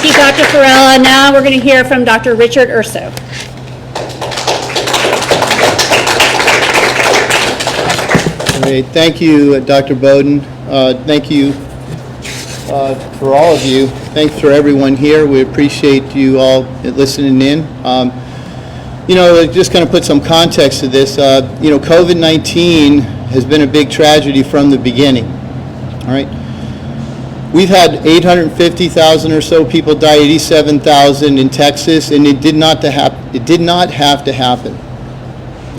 you, Dr. Farella. Now we're going to hear from Dr. Richard Urso. Great. Thank you, Dr. Bowden. Thank you for all of you. Thanks for everyone here. We appreciate you all listening in. Just going to put some context to this. COVID-19 has been a big tragedy from the beginning. All right. We've had 850,000 or so people die, 87,000 in Texas, and it did not have to happen.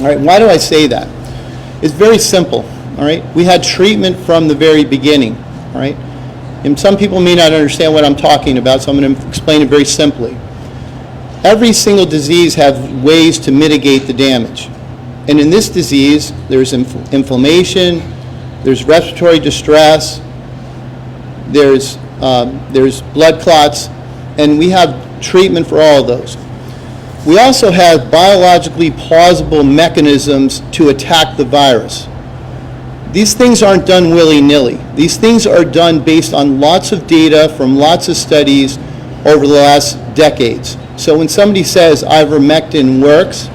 All right. Why do I say that? It's very simple. All right. We had treatment from the very beginning. All right. And some people may not understand what I'm talking about, so I'm going to explain it very simply. Every single disease has ways to mitigate the damage. And in this disease, there's inflammation, there's respiratory distress, there's blood clots, and we have treatment for all of those. We also have biologically plausible mechanisms to attack the virus. These things aren't done willy-nilly. These things are done based on lots of data from lots of studies over the last decades. So when somebody says ivermectin works,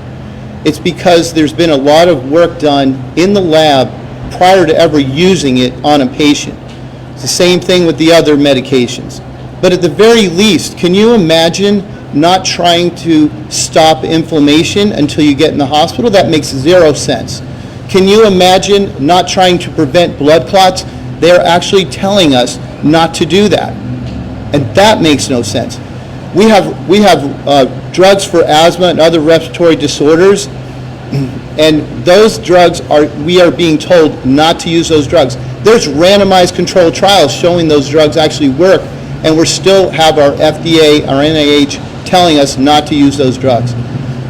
it's because there's been a lot of work done in the lab prior to ever using it on a patient. It's the same thing with the other medications. But at the very least, can you imagine not trying to stop inflammation until you get in the hospital? That makes zero sense. Can you imagine not trying to prevent blood clots? They're actually telling us not to do that. And that makes no sense. We have drugs for asthma and other respiratory disorders, and those drugs we are being told not to use those drugs. There's randomized controlled trials showing those drugs actually work, and we still have our FDA, our NIH, telling us not to use those drugs.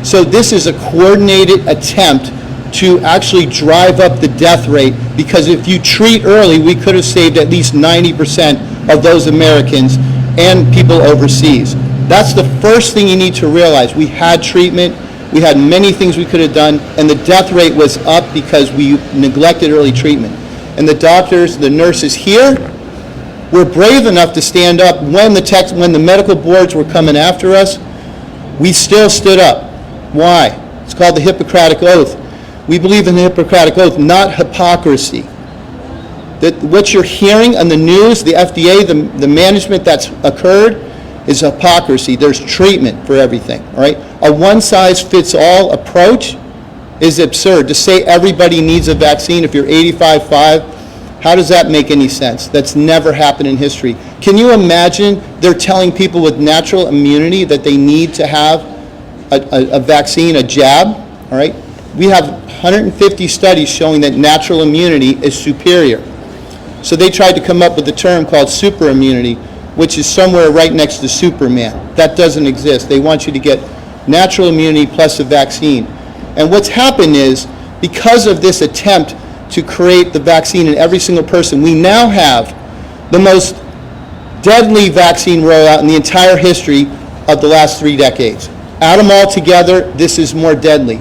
So this is a coordinated attempt to actually drive up the death rate, because if you treat early, we could have saved at least 90% of those Americans and people overseas. That's the first thing you need to realize. We had treatment, we had many things we could have done, and the death rate was up because we neglected early treatment. And the doctors, the nurses here were brave enough to stand up when the medical boards were coming after us. We still stood up. Why? It's called the Hippocratic Oath. We believe in the Hippocratic Oath, not hypocrisy. That what you're hearing on the news, the FDA, the management that's occurred, is hypocrisy. There's treatment for everything, all right? A one-size-fits-all approach is absurd. To say everybody needs a vaccine if you're 85-5, how does that make any sense? That's never happened in history. Can you imagine they're telling people with natural immunity that they need to have a vaccine, a jab, all right? We have 150 studies showing that natural immunity is superior. So they tried to come up with a term called super immunity, which is somewhere right next to Superman. That doesn't exist. They want you to get natural immunity plus a vaccine. And what's happened is, because of this attempt to create the vaccine in every single person, we now have the most deadly vaccine rollout in the entire history of the last 3 decades. Add them all together, this is more deadly.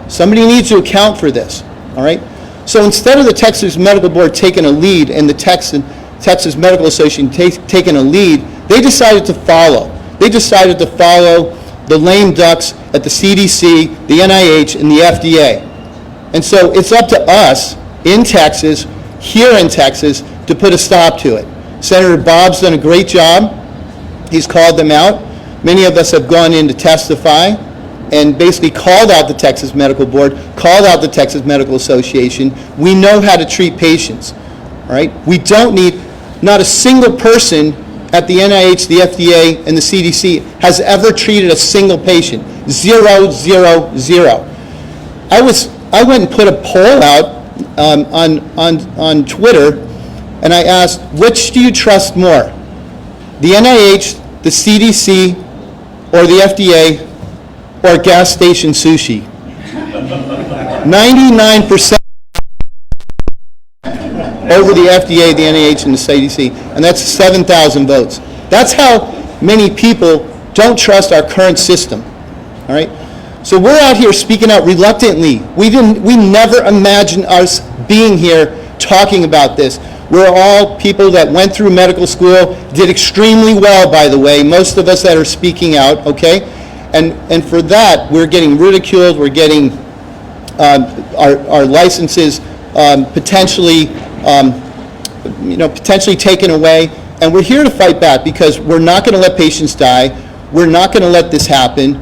Somebody needs to account for this, all right? So instead of the Texas Medical Board taking a lead and the Texas Medical Association taking a lead, they decided to follow. They decided to follow the lame ducks at the CDC, the NIH, and the FDA. And so it's up to us in Texas, here in Texas, to put a stop to it. Senator Bob's done a great job. He's called them out. Many of us have gone in to testify and basically called out the Texas Medical Board, called out the Texas Medical Association. We know how to treat patients, all right? We don't need, not a single person at the NIH, the FDA, and the CDC has ever treated a single patient. 0, 0, 0. I went and put a poll out on Twitter, and I asked, which do you trust more? The NIH, the CDC, or the FDA, or gas station sushi? 99% over the FDA, the NIH, and the CDC, and that's 7,000 votes. That's how many people don't trust our current system, all right? So we're out here speaking out reluctantly. We never imagined us being here talking about this. We're all people that went through medical school, did extremely well, by the way, most of us that are speaking out, okay? And for that, we're getting ridiculed, we're getting our licenses potentially taken away, and we're here to fight back because we're not going to let patients die. We're not going to let this happen.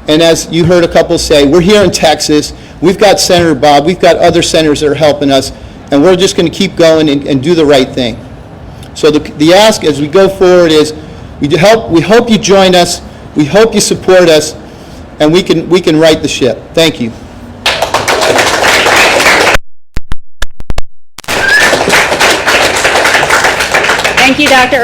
And as you heard a couple say, we're here in Texas. We've got Senator Bob. We've got other senators that are helping us, and we're just going to keep going and do the right thing. So the ask as we go forward is, we hope you join us. We hope you support us, and we can right the ship. Thank you. Thank you, Dr.